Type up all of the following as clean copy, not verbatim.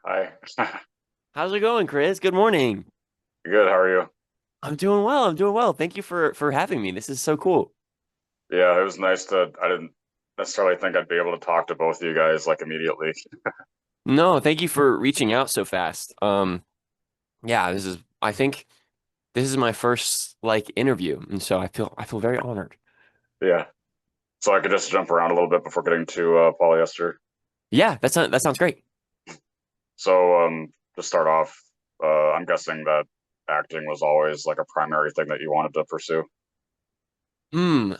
Hi. How's it going, Chris? Good morning. Good. How are you? I'm doing well. I'm doing well. Thank you for having me. This is so cool. Yeah, it was nice to. I didn't necessarily think I'd be able to talk to both of you guys like immediately. No, thank you for reaching out so fast. Yeah, I think this is my first like interview, and so I feel very honored. Yeah. So I could just jump around a little bit before getting to polyester. Yeah, that sounds great. So to start off, I'm guessing that acting was always like a primary thing that you wanted to pursue. Hmm.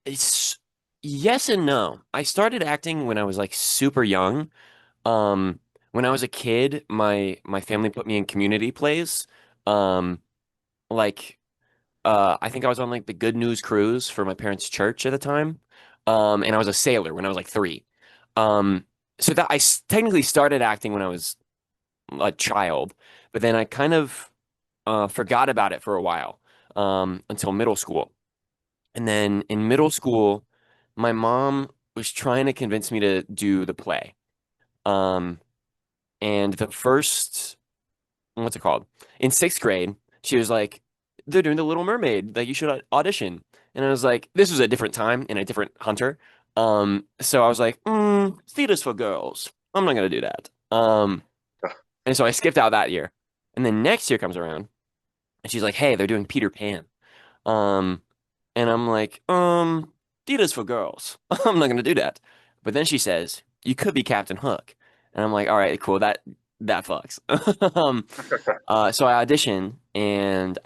It's yes and no. I started acting when I was like super young. Um, when I was a kid, my family put me in community plays. Um, like I think I was on like the Good News Cruise for my parents' church at the time. And I was a sailor when I was like 3. Um, so that technically started acting when I was a child, but then I kind of forgot about it for a while until middle school. And then in middle school, my mom was trying to convince me to do the play. Um, and the first what's it called? In 6th grade, she was like, "They're doing The Little Mermaid. Like, you should audition." And I was like, this was a different time and a different hunter. So I was like, theater's for girls. I'm not gonna do that. And so I skipped out that year. And then next year comes around, and she's like, "Hey, they're doing Peter Pan." Um, and I'm like, theater's for girls. I'm not gonna do that. But then she says, "You could be Captain Hook." And I'm like, all right, cool. That fucks. Um, so I auditioned and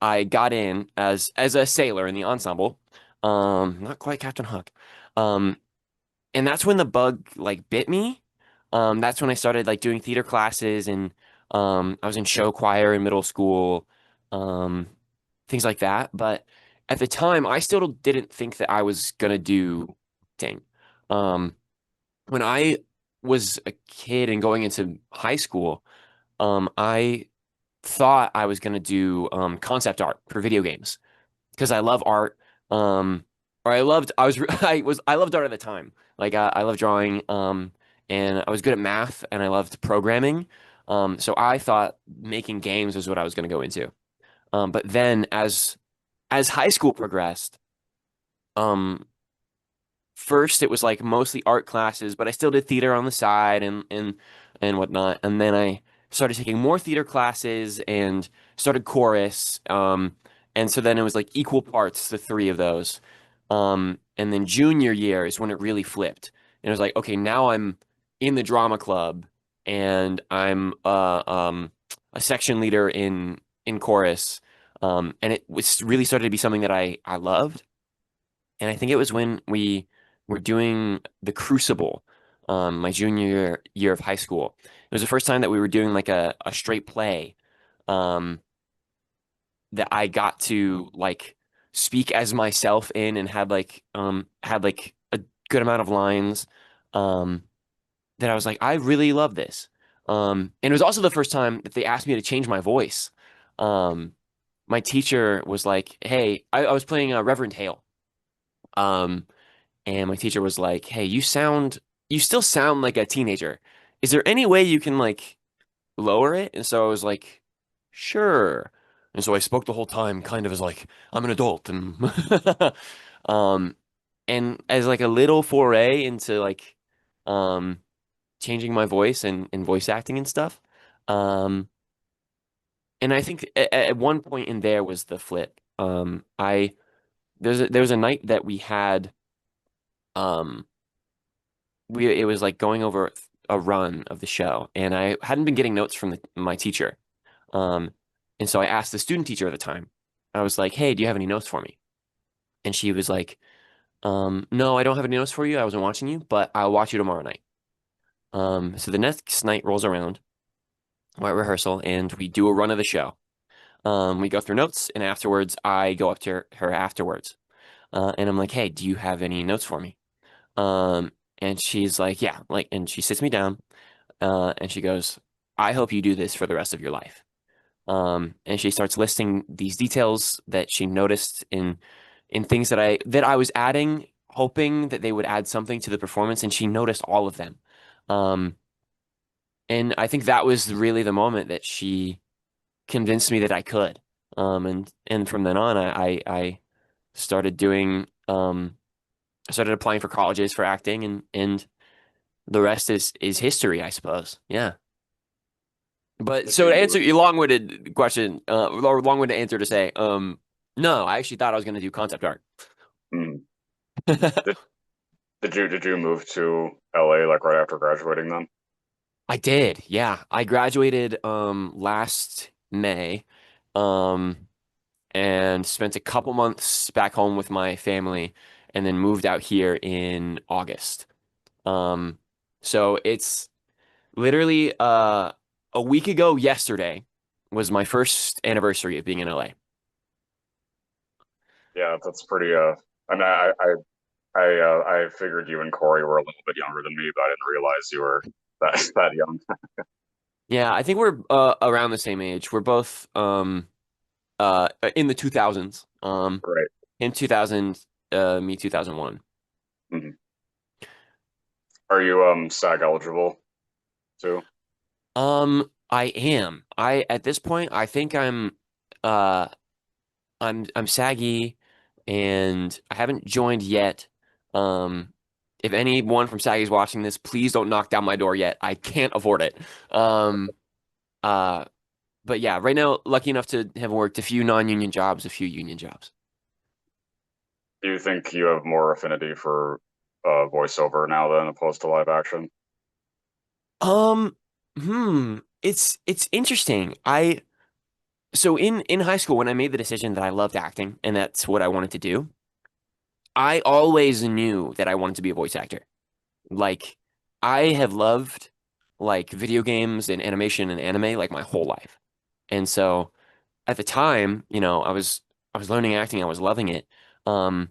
I got in as a sailor in the ensemble. Not quite Captain Hook. Um, and that's when the bug like bit me. That's when I started like doing theater classes and I was in show choir in middle school, um, things like that. But at the time, I still didn't think that I was gonna do acting. Um, when I was a kid and going into high school, I thought I was gonna do concept art for video games because I love art. Or I loved I loved art at the time. Like I love drawing. And I was good at math and I loved programming. So I thought making games was what I was gonna go into. But then as high school progressed, um, first it was like mostly art classes, but I still did theater on the side and whatnot. And then I started taking more theater classes and started chorus. And so then it was like equal parts, the three of those. And then junior year is when it really flipped. And it was like, okay, now I'm in the drama club and I'm a section leader in chorus. And it was really started to be something that I loved. And I think it was when we were doing The Crucible, my junior year of high school. It was the first time that we were doing like a straight play, um, that I got to like speak as myself in and had like a good amount of lines, um, that I was like, I really love this. And it was also the first time that they asked me to change my voice. Um, my teacher was like, "Hey," I was playing Reverend Hale. Um, And my teacher was like, "Hey, you still sound like a teenager. Is there any way you can like lower it?" And so I was like, "Sure." And so I spoke the whole time kind of as like I'm an adult and um and as like a little foray into like um changing my voice and voice acting and stuff. Um and I think at one point in there was the flip. I there was a night that we had um we it was like going over a run of the show, and I hadn't been getting notes from my teacher. Um, and so I asked the student teacher at the time. I was like, "Hey, do you have any notes for me?" And she was like, "No, I don't have any notes for you. I wasn't watching you, but I'll watch you tomorrow night." So the next night rolls around, we're at rehearsal, and we do a run of the show. We go through notes, and afterwards, I go up to her afterwards, and I'm like, "Hey, do you have any notes for me?" Um, and she's like, "Yeah," like, and she sits me down. And she goes, "I hope you do this for the rest of your life." And she starts listing these details that she noticed in things that I was adding, hoping that they would add something to the performance, and she noticed all of them. Um, and I think that was really the moment that she convinced me that I could. And from then on, I started doing I started applying for colleges for acting, and the rest is history, I suppose. Yeah. But Did so you to move? answer your long-winded question, or long-winded answer to say, no, I actually thought I was going to do concept art. Mm, did did you move to LA like right after graduating then? I did. Yeah. I graduated last May um and spent a couple months back home with my family and then moved out here in August. Um so it's literally a week ago yesterday was my first anniversary of being in LA. Yeah, that's pretty. I mean, I figured you and Corey were a little bit younger than me, but I didn't realize you were that that young. Yeah, I think we're around the same age. We're both in the 2000s. Right. In 2000 me 2001. Mhm. Are you SAG eligible too? I am. I at this point I think uh I'm saggy and I haven't joined yet. Um if anyone from Saggy is watching this, please don't knock down my door yet. I can't afford it. Um uh but yeah, right now lucky enough to have worked a few non-union jobs, a few union jobs. Do you think you have more affinity for voiceover now than opposed to live action? Um it's interesting. I so in high school when I made the decision that I loved acting and that's what I wanted to do, I always knew that I wanted to be a voice actor. Like I have loved like video games and animation and anime like my whole life. And so at the time, I was learning acting, I was loving it. Um,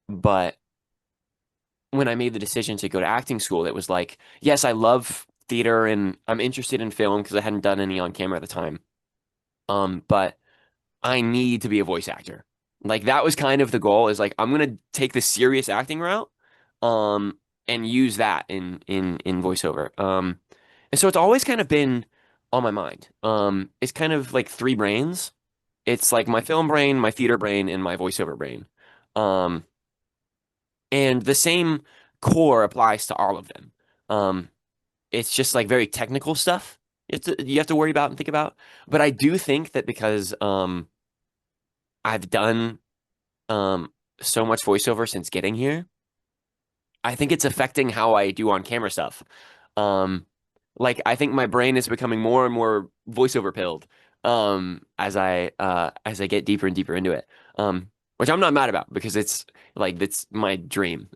but when I made the decision to go to acting school, it was like, yes, I love theater and I'm interested in film because I hadn't done any on camera at the time. But I need to be a voice actor. Like that was kind of the goal is like I'm gonna take the serious acting route, um, and use that in voiceover. And so it's always kind of been on my mind. It's kind of like three brains. It's like my film brain, my theater brain, and my voiceover brain. Um, and the same core applies to all of them. Um, it's just like very technical stuff you have to worry about and think about. But I do think that because I've done um so much voiceover since getting here. I think it's affecting how I do on camera stuff. Um like I think my brain is becoming more and more voiceover pilled as I get deeper and deeper into it. Which I'm not mad about because it's like that's my dream.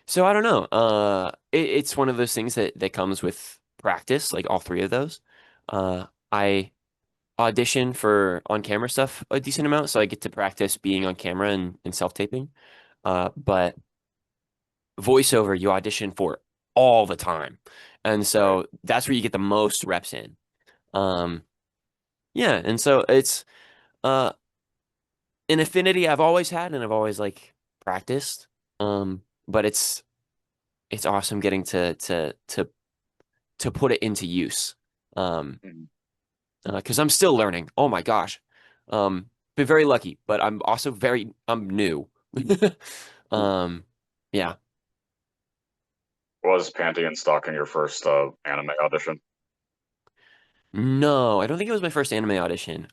So I don't know. It's one of those things that comes with practice, like all three of those. I audition for on camera stuff a decent amount, so I get to practice being on camera and self-taping. But voiceover you audition for all the time. And Right. so that's where you get the most reps in. Um, yeah, and so it's uh an affinity I've always had and I've always like practiced. But it's awesome getting to put it into use. Um, Mhm. because I'm still learning. Oh my gosh. Been very lucky, but I'm new. Um, yeah. Was Panty and Stocking your first anime audition? No, I don't think it was my first anime audition.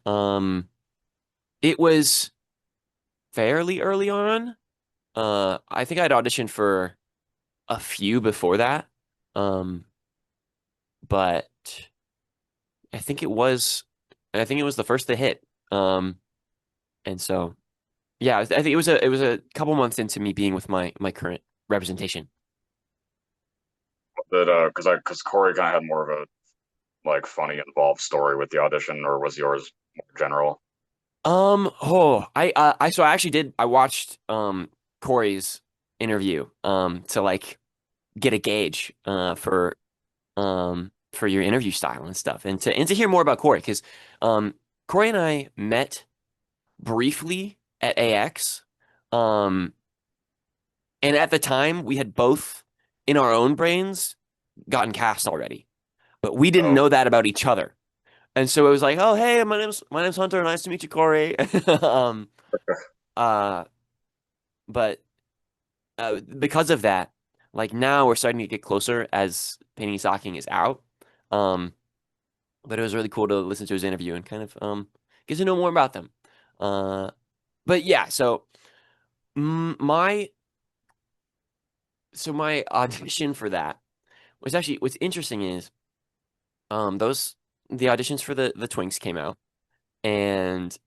It was fairly early on. I think I'd auditioned for a few before that. Um, but I think it was the first to hit. And so yeah, I think it was a couple months into me being with my current representation. That because Corey kind of had more of a like funny involved story with the audition, or was yours more general? So I actually did I watched Corey's interview to like get a gauge for your interview style and stuff and to hear more about Corey because Corey and I met briefly at AX um and at the time we had both in our own brains gotten cast already, but we didn't Oh, know that about each other. And so it was like, oh, hey, my name's Hunter. Nice to meet you, Corey. um, uh, but because of that, like now we're starting to get closer as Panty and Stocking is out. Um, but it was really cool to listen to his interview and kind of get to know more about them. Uh, but yeah, so mm, my my audition for that was actually what's interesting is those the auditions for the Twinks came out and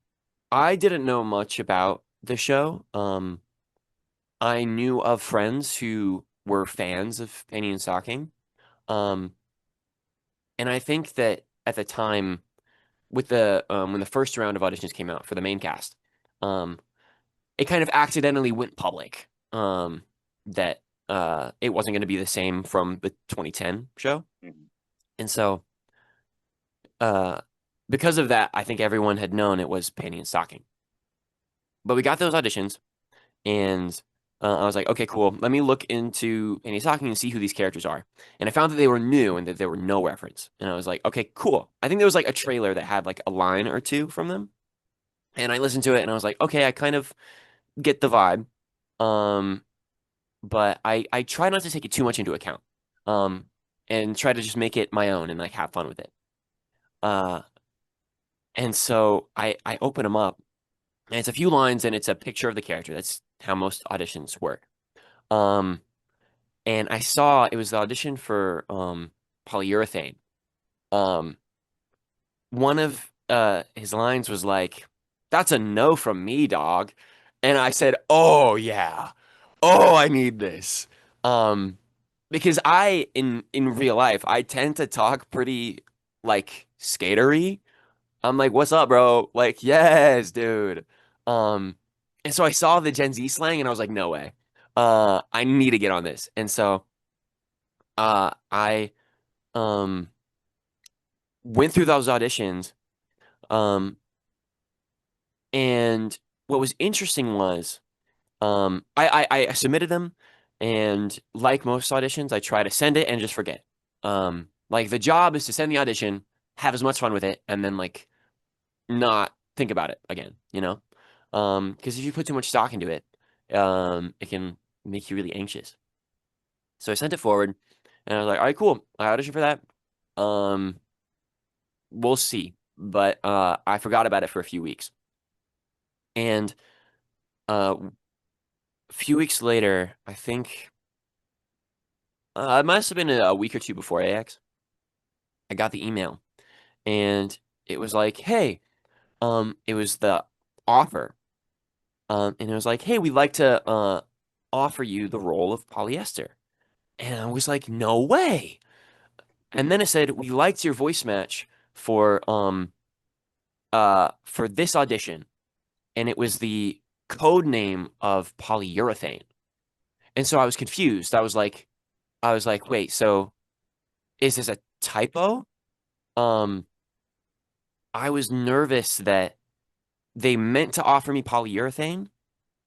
I didn't know much about the show. I knew of friends who were fans of Penny and Stocking. Um, and I think that at the time with the when the first round of auditions came out for the main cast, um, it kind of accidentally went public. That it wasn't going to be the same from the 2010 show. mhm. And so uh because of that, I think everyone had known it was Penny and Stocking. But we got those auditions and I was like, okay, cool. Let me look into Penny and Stocking and see who these characters are. And I found that they were new and that there were no reference. And I was like, okay, cool. I think there was like a trailer that had like a line or two from them. And I listened to it and I was like, okay, I kind of get the vibe. Um, but I try not to take it too much into account. Um, and try to just make it my own and like have fun with it. Uh, and so I open them up and it's a few lines and it's a picture of the character. That's how most auditions work. Um, and I saw it was the audition for polyurethane. Um, one of his lines was like, "That's a no from me, dog." And I said, "Oh yeah. Oh, I need this." Um, because I in real life, I tend to talk pretty like skatery. I'm like, "What's up, bro?" Like, "Yes, dude." Um, and so I saw the Gen Z slang and I was like, "No way. I need to get on this." And so I um went through those auditions. Um, and what was interesting was I submitted them, and like most auditions, I try to send it and just forget. Like the job is to send the audition, have as much fun with it, and then like not think about it again, you know? Because if you put too much stock into it, it can make you really anxious. So I sent it forward, and I was like, all right, cool. I auditioned for that. Um, we'll see. But I forgot about it for a few weeks. And a few weeks later, I think it must have been a week or two before AX. I got the email and it was like, hey, it was the offer. And it was like, hey, we'd like to offer you the role of Polyester. And I was like, no way. And then it said, we liked your voice match for this audition. And it was the code name of polyurethane. And so I was confused. I was like, wait, so is this a typo? Um, I was nervous that they meant to offer me polyurethane,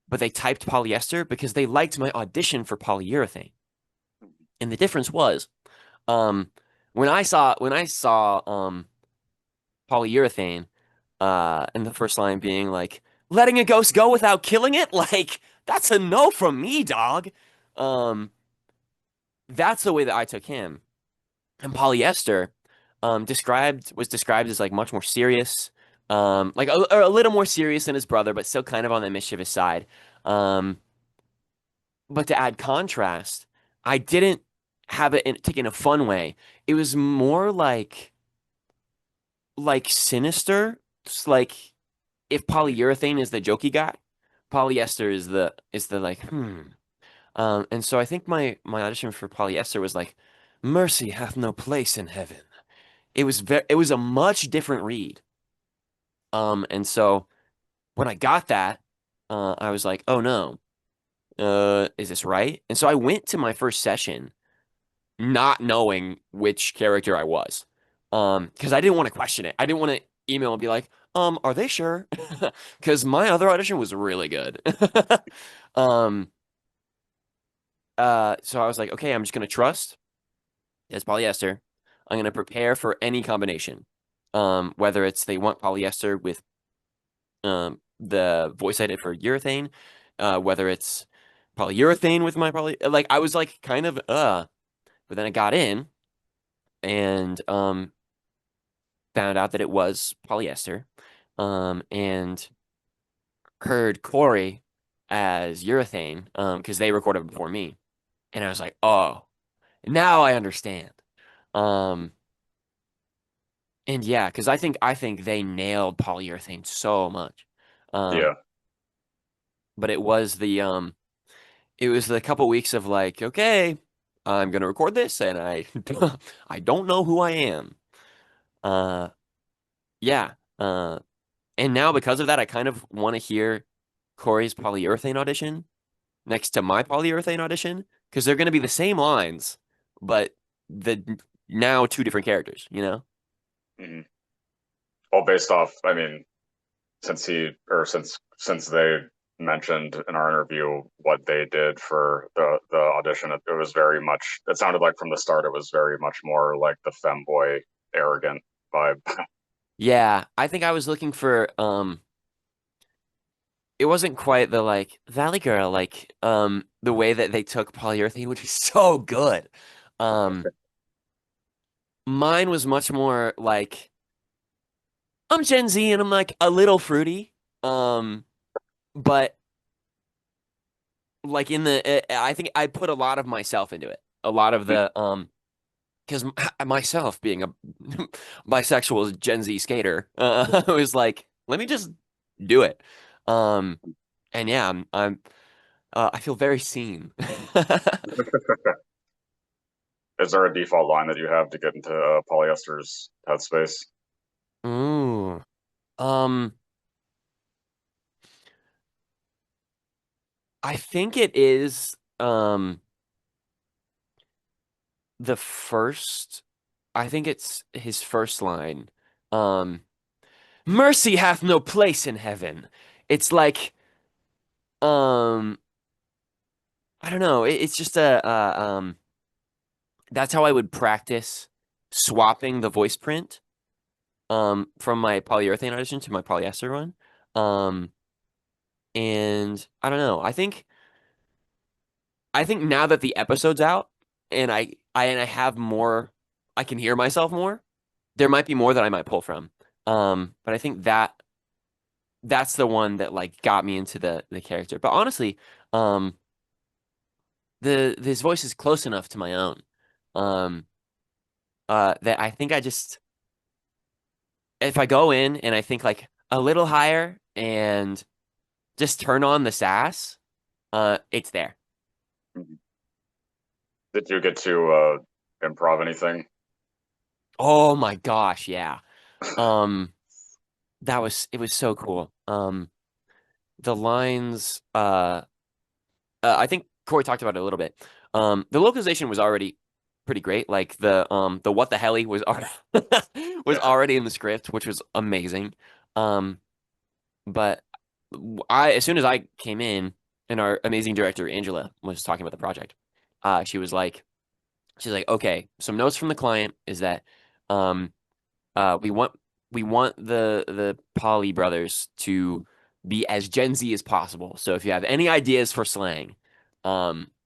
but they typed polyester because they liked my audition for polyurethane. And the difference was, um, when I saw polyurethane, and the first line being like, letting a ghost go without killing it, like that's a no from me, dog. Um, that's the way that I took him. And polyester was described as like much more serious, like a little more serious than his brother, but still kind of on the mischievous side. Um, but to add contrast, I didn't have it take in a fun way. It was more like sinister. It's like if polyurethane is the jokey guy, polyester is the like and so I think my audition for polyester was like mercy hath no place in heaven. It was a much different read. And so when I got that, I was like, oh no, is this right? And so I went to my first session not knowing which character I was. Because I didn't want to question it. I didn't want to email and be like, are they sure? Because my other audition was really good. Um, so I was like, okay, I'm just gonna trust as polyester. I'm gonna prepare for any combination. Whether it's they want polyester with the voice I did for urethane, whether it's polyurethane with my like I was like kind of but then I got in and found out that it was polyester. And heard Corey as urethane because they recorded before me. And I was like, oh, now I understand. Um and yeah, because I think they nailed polyurethane so much. Um Yeah. but it was the couple weeks of like, okay, I'm gonna record this and I I don't know who I am. Uh yeah. And now because of that, I kind of want to hear Corey's polyurethane audition next to my polyurethane audition because they're going to be the same lines, but the now two different characters, you know? Hmm. All based off, I mean, since they mentioned in our interview what they did for the audition, it was very much. It sounded like from the start, it was very much more like the femboy, arrogant vibe. Yeah, I think I was looking for it wasn't quite the like Valley Girl like the way that they took polyurethane, which is so good. Um Mine was much more like I'm Gen Z and I'm like a little fruity. Um but like in I think I put a lot of myself into it. A lot of the because myself being a bisexual Gen Z skater, I was like, let me just do it. Um, and yeah, I feel very seen. Is there a default line that you have to get into polyester's headspace? Ooh, um, I think it is the first. I think it's his first line. Um, Mercy hath no place in heaven. It's like um, I don't know. It's just that's how I would practice swapping the voice print from my polyurethane audition to my polyester one. Um and I don't know. I think now that the episode's out and I have more I can hear myself more, there might be more that I might pull from. But I think that's the one that like got me into the character. But honestly, um the his voice is close enough to my own. Um that I think I just if I go in and I think like a little higher and just turn on the sass, it's there. Did you get to improv anything? Oh my gosh, yeah. Um, it was so cool. The lines, I think Corey talked about it a little bit. The localization was already pretty great. Like the what the helly was already was Yeah. already in the script, which was amazing. Um, but I as soon as I came in and our amazing director Angela was talking about the project, she was like, okay, some notes from the client is that um we want the Polly brothers to be as Gen Z as possible. So if you have any ideas for slang,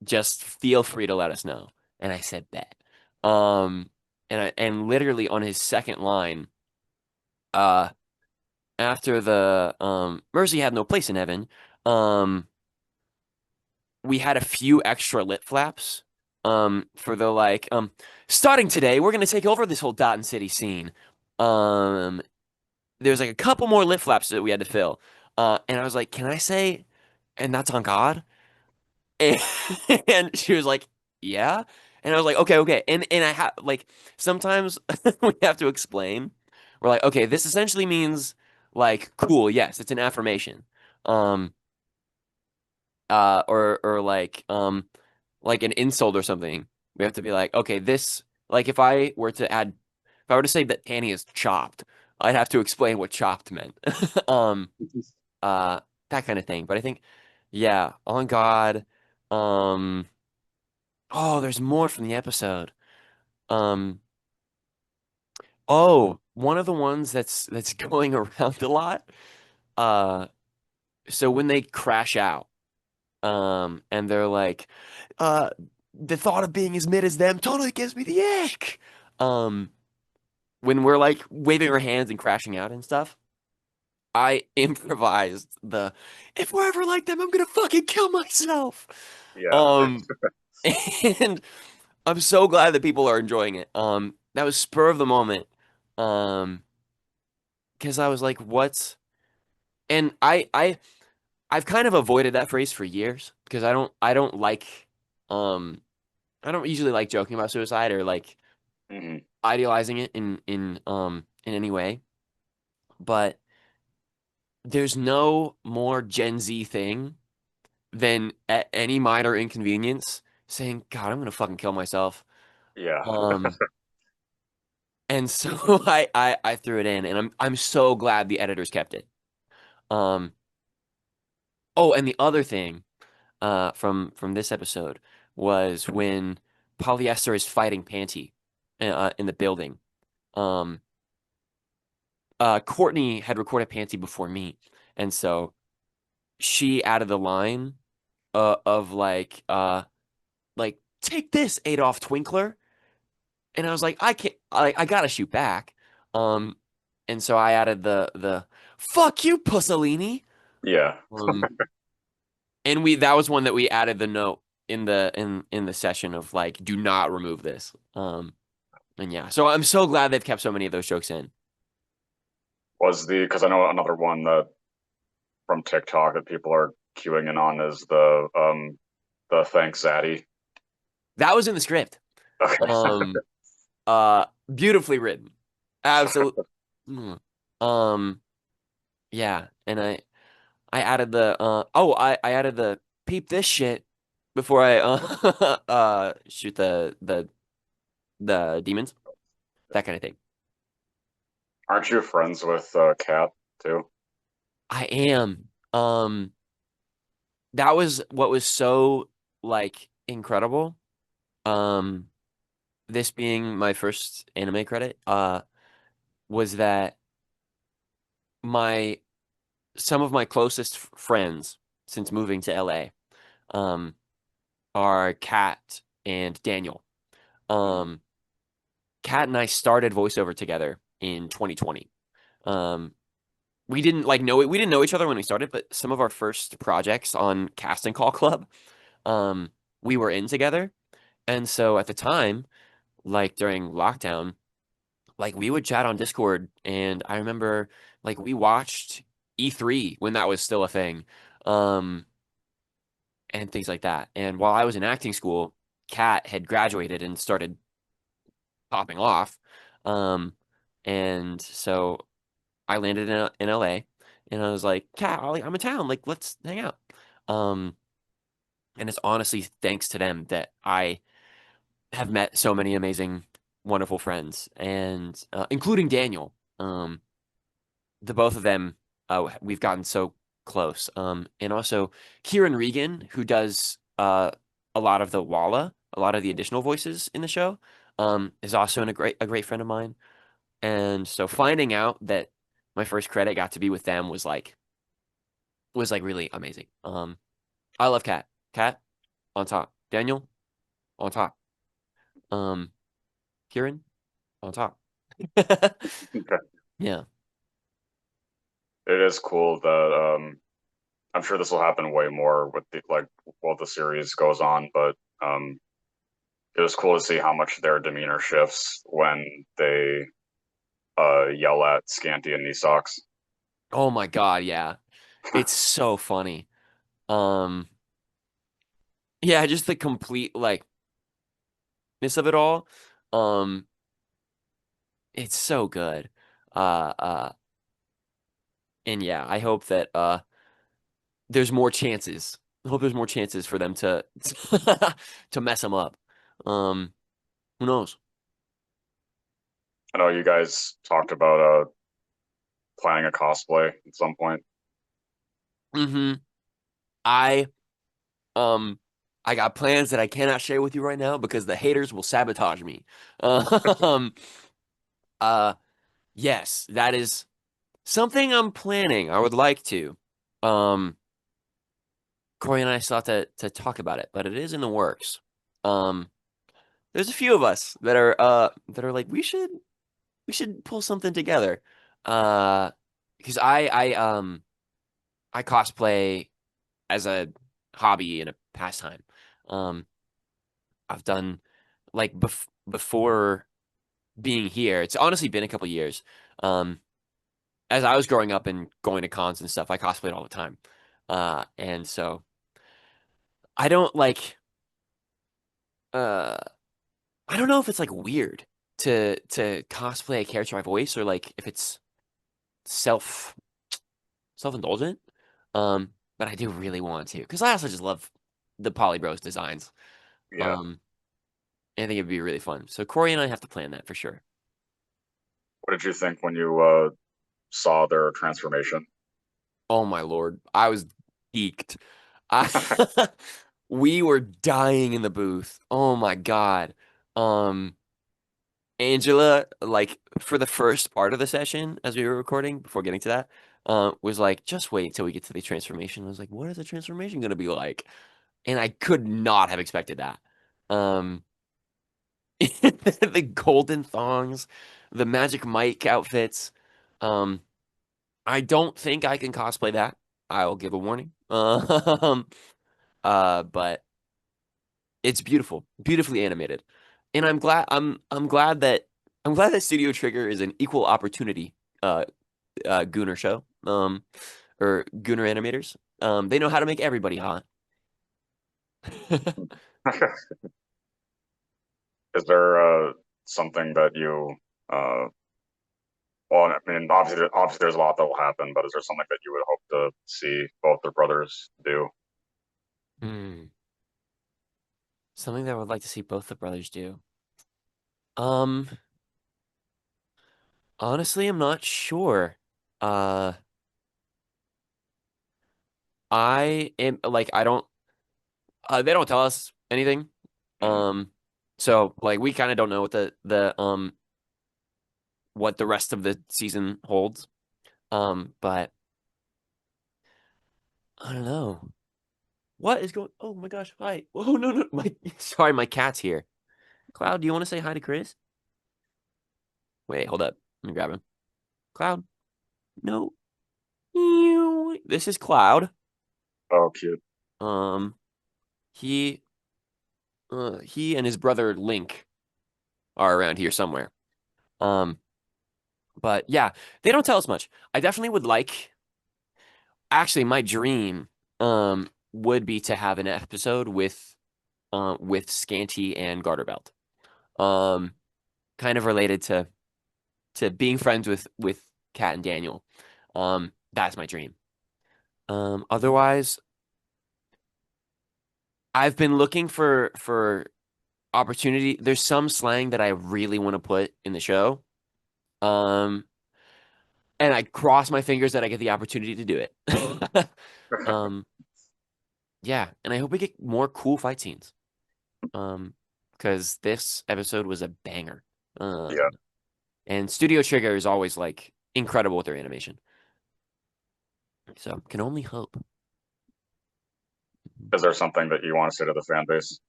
just feel free to let us know. And I said that. Um and literally on his second line, uh after the Mercy had no place in heaven, um we had a few extra lip flaps for the like starting today we're gonna take over this whole Dotton City scene. Um there's like a couple more lip flaps that we had to fill. And I was like, can I say and that's on God? And, and she was like, yeah. And I was like, okay. And I have like sometimes we have to explain. We're like, okay, this essentially means like cool, yes, it's an affirmation. Um or like an insult or something. We have to be like, okay, this like if I were to say that Annie is chopped, I'd have to explain what chopped meant. Um uh that kind of thing. But I think yeah, on God, um Oh, there's more from the episode. Um, oh, one of the ones that's going around a lot. Uh, so when they crash out, and they're like, uh, the thought of being as mid as them totally gives me the ick. Um, when we're like waving our hands and crashing out and stuff, I improvised the if we're ever like them, I'm gonna fucking kill myself. Yeah, Um, and I'm so glad that people are enjoying it. That was spur of the moment. Um, because I was like, what? And I've kind of avoided that phrase for years because I don't like um I don't usually like joking about suicide or like hmm idealizing it in any way. But there's no more Gen Z thing than at any minor inconvenience saying, God, I'm gonna fucking kill myself. yeah. Um, and so I threw it in, and I'm so glad the editors kept it. Um, oh, and the other thing from this episode was when Polyester is fighting Panty in the building. Um, Courtney had recorded Panty before me, and so she added the line of like take this Adolf Twinkler. And I was like, I can't, I gotta shoot back. Um, and so I added the fuck you, Pussolini. Yeah. Um, and that was one that we added the note in the session of like, do not remove this. And yeah, so I'm so glad they've kept so many of those jokes in. Was the because I know another one that from TikTok that people are queuing in on is the thanks Zaddy. That was in the script. Okay. Um, Beautifully written. Absolutely. Um, yeah, and I added the I added the peep this shit before I shoot the demons, that kind of thing. Aren't you friends with Kat too? I am. That was what was so like incredible. Um, this being my first anime credit, was that my some of my closest friends since moving to LA, um, are Kat and Daniel. Mhm. Um, Kat and I started voiceover together in 2020. Um, we didn't like know it. We didn't know each other when we started, but some of our first projects on Casting Call Club, um, we were in together. And so at the time, like during lockdown, like we would chat on Discord. And I remember like we watched E3 when that was still a thing, um, and things like that. And while I was in acting school, Kat had graduated and started popping off. Um, and so I landed in LA and I was like, Kat, I'm in town. Like, let's hang out. Um, and it's honestly thanks to them that I have met so many amazing, wonderful friends and including Daniel. The both of them, we've gotten so close. And also Kieran Regan, who does a lot of the Walla, a lot of the additional voices in the show, is also a great friend of mine. And so finding out that my first credit got to be with them was like really amazing. I love Kat. Kat on top. Daniel on top. Um, Kieran on top. Okay. Yeah. It is cool that I'm sure this will happen way more with the like while the series goes on, but it was cool to see how much their demeanor shifts when they yell at Scanty and knee socks. Oh my God, yeah. It's so funny. Um, yeah, just the complete like ness of it all. Um, it's so good. Uh, uh, and yeah, I hope that there's more chances. I hope there's more chances for them to to mess them up. Um, who knows? I know you guys talked about planning a cosplay at some point. Hmm. I um I got plans that I cannot share with you right now because the haters will sabotage me. Um, uh, yes, that is something I'm planning. I would like to. Um, Corey and I still have to talk about it, but it is in the works. Um, there's a few of us that are like we should pull something together. Uh, because I cosplay as a hobby and a pastime. Um, I've done like before being here. It's honestly been a couple years. Um, as I was growing up and going to cons and stuff, I cosplayed all the time. And so I don't like uh I don't know if it's like weird to cosplay a character I voice or like if it's self self-indulgent. But I do really want to because I also just love the Poly Bros designs. Yeah. Um, I think it'd be really fun. So Corey and I have to plan that for sure. What did you think when you saw their transformation? Oh my Lord, I was geeked. I we were dying in the booth. Oh my God. Um, Angela, like for the first part of the session as we were recording before getting to that, was like, just wait till we get to the transformation. I was like, what is the transformation gonna be like? And I could not have expected that. Um, the golden thongs, the Magic Mike outfits. Um, I don't think I can cosplay that. I'll give a warning. But it's beautiful, beautifully animated, and I'm glad that Studio Trigger is an equal opportunity uh Gooner show or Gooner animators. They know how to make everybody hot. Is there something that you well, I mean, obviously there's a lot that will happen, but is there something that you would hope to see both their brothers do? Hmm. Something that I would like to see both the brothers do. Um, Honestly, I'm not sure. Uh, I am like I don't they don't tell us anything. Mhm. Um, so like we kind of don't know what the what the rest of the season holds. But I don't know. What is going Oh my gosh, hi. Oh no no my sorry, my cat's here. Cloud, do you want to say hi to Chris? Wait, hold up. Let me grab him. Cloud. No. Ew. This is Cloud. Oh, cute. Um he he and his brother Link are around here somewhere. Um but yeah, they don't tell us much. I definitely would like actually my dream would be to have an episode with Scanty and Garterbelt. Um kind of related to being friends with Kat and Daniel. That's my dream. Otherwise, I've been looking for opportunity. There's some slang that I really want to put in the show. Um, and I cross my fingers that I get the opportunity to do it. Um, yeah, and I hope we get more cool fight scenes. Um, because this episode was a banger. Yeah. And Studio Trigger is always like incredible with their animation. So can only hope. Is there something that you want to say to the fan base?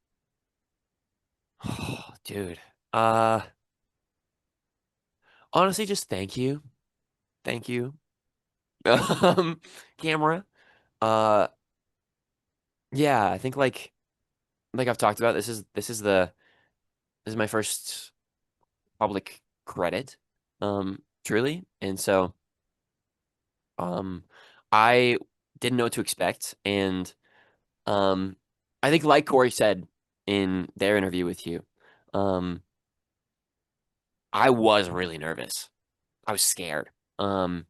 Oh, dude. Uh, Honestly, just thank you. Thank you. Um, Camera. Uh, yeah, I think like I've talked about, this is my first public credit. Truly. And so um I didn't know what to expect. And um I think like Corey said in their interview with you, um, I was really nervous. I was scared. Um,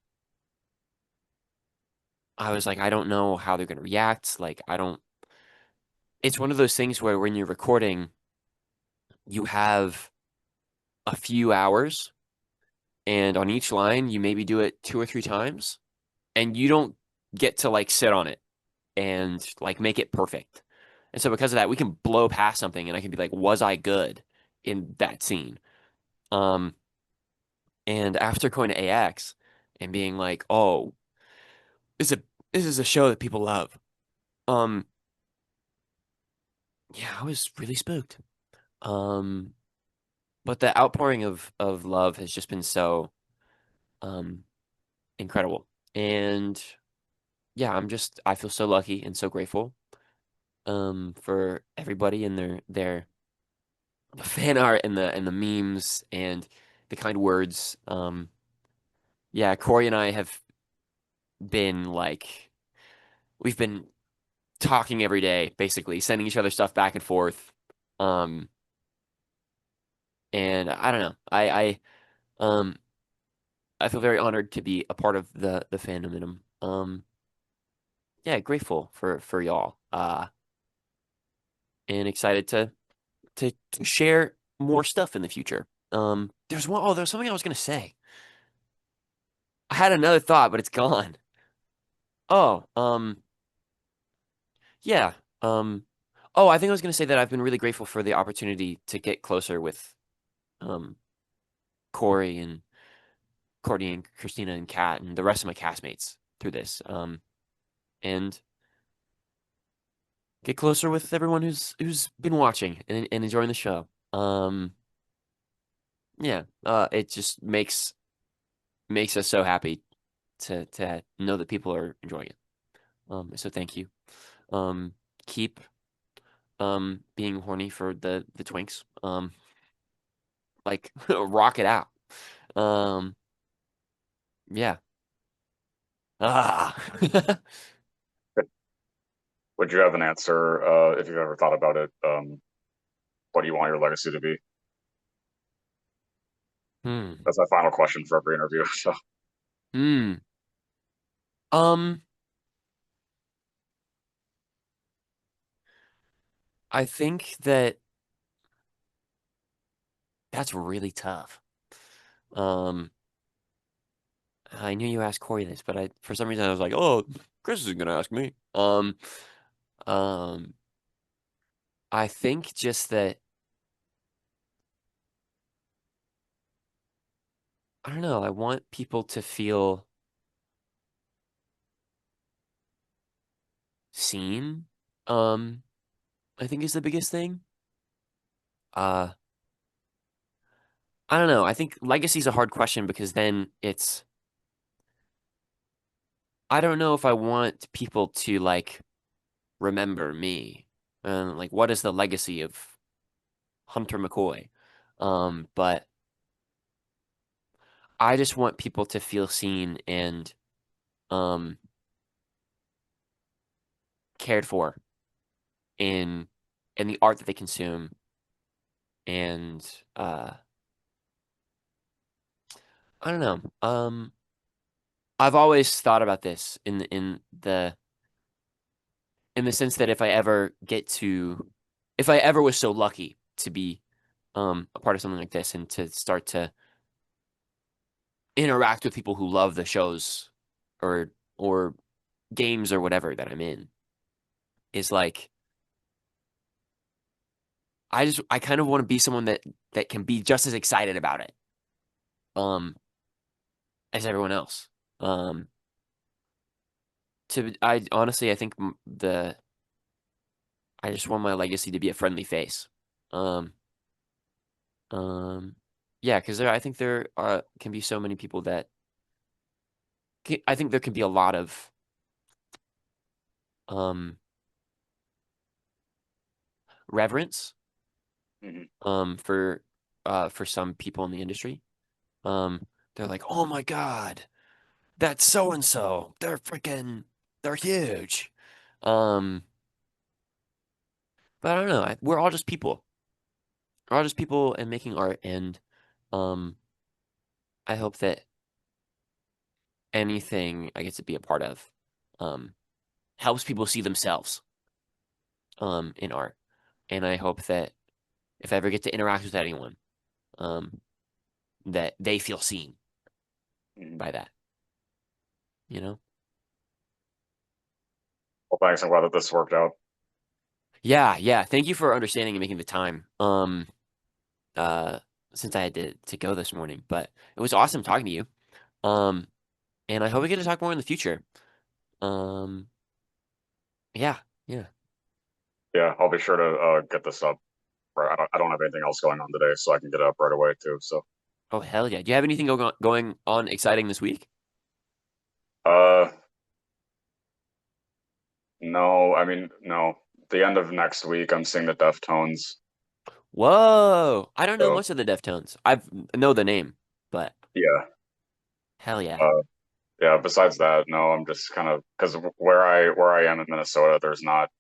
I was like, I don't know how they're gonna react. Like, I don't. It's one of those things where when you're recording, you have a few hours, and on each line, you maybe do it two or three times, and you don't get to like sit on it and like make it perfect. And so because of that, we can blow past something and I can be like, was I good in that scene? Um, and after going to AX and being like, oh, this is a this is a show that people love. Um, yeah, I was really spooked. Um, but the outpouring of love has just been so um incredible. And yeah, I feel so lucky and so grateful for everybody and their the fan art and the memes and the kind words. Yeah, Corey and I have been like we've been talking every day, basically, sending each other stuff back and forth. Um, and I don't know. Um I feel very honored to be a part of the fandom and yeah, grateful for y'all. And excited to share more stuff in the future. There's something I was gonna say. I had another thought, but it's gone. Oh, yeah. Um, oh, I think I was gonna say that I've been really grateful for the opportunity to get closer with um Corey and Courtney and Christina and Kat and the rest of my castmates through this. And get closer with everyone who's been watching and enjoying the show. Yeah. It just makes us so happy to know that people are enjoying it. So thank you. Um, keep being horny for the twinks. Like rock it out. Um, yeah. Ah. Would you have an answer if you've ever thought about it? What do you want your legacy to be? Hmm. That's my final question for every interview. So Hmm. Um, I think that that's really tough. Um, I knew you asked Corey this, but I for some reason I was like, oh, Chris is gonna ask me. Um, I think just that I don't know. I want people to feel seen. Um, I think is the biggest thing. Uh, I don't know. I think legacy is a hard question because then I don't know if I want people to like remember me. Like what is the legacy of Hunter McCoy? But I just want people to feel seen and um cared for in the art that they consume. And I don't know. I've always thought about this in the sense that if I ever was so lucky to be a part of something like this and to start to interact with people who love the shows or games or whatever that I'm in is like I kind of want to be someone that can be just as excited about it um as everyone else. Um to I honestly I think the I just want my legacy to be a friendly face. Um um yeah, because I think there are can be so many people that I think there can be a lot of um reverence mhm. for some people in the industry. Um they're like, "Oh my God, that's so and so. They're huge." Um but I don't know. We're all just people. We're all just people and making art and um I hope that anything I get to be a part of um helps people see themselves in art. And I hope that if I ever get to interact with anyone, um that they feel seen Mhm. by that, you know? Well, thanks. I'm glad that this worked out. Yeah, yeah. Thank you for understanding and making the time. Uh, since I had to go this morning, but it was awesome talking to you. Um, and I hope we get to talk more in the future. Um, yeah, yeah. Yeah, I'll be sure to get this up. Right, I don't have anything else going on today, so I can get it up right away too. So, Oh, hell yeah. Do you have anything going on exciting this week? uh, no, I mean, no. The end of next week, I'm seeing the Deftones. Whoa. I don't know So, much of the Deftones. I know the name, but yeah, hell yeah. uh, yeah. Besides that, no, I'm just kind of because where I am in Minnesota, there's not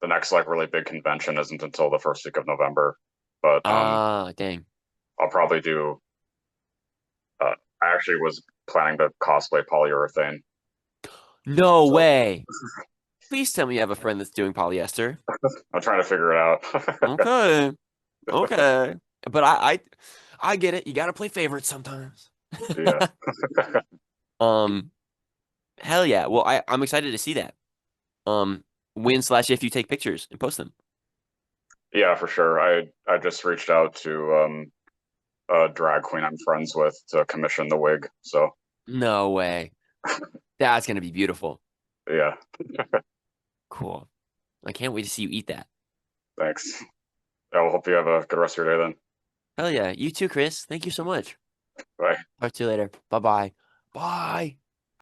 the next like really big convention isn't until the first week of November. But Ah, dang. I'll probably do. I actually was planning to cosplay polyurethane. No So way. Please tell me you have a friend that's doing polyester. I'm trying to figure it out. Okay. Okay. But I get it. You gotta play favorites sometimes. Yeah. Um, hell yeah. Well, I'm excited to see that. Um, when slash if you take pictures and post them. Yeah, for sure. I just reached out to a drag queen I'm friends with to commission the wig. So No way. That's gonna be beautiful. yeah, Cool. I can't wait to see you eat that. thanks. I will hope you have a good rest of your day then. Hell yeah. You too, Chris. Thank you so much. Bye. Talk to you later. Bye-bye. Bye.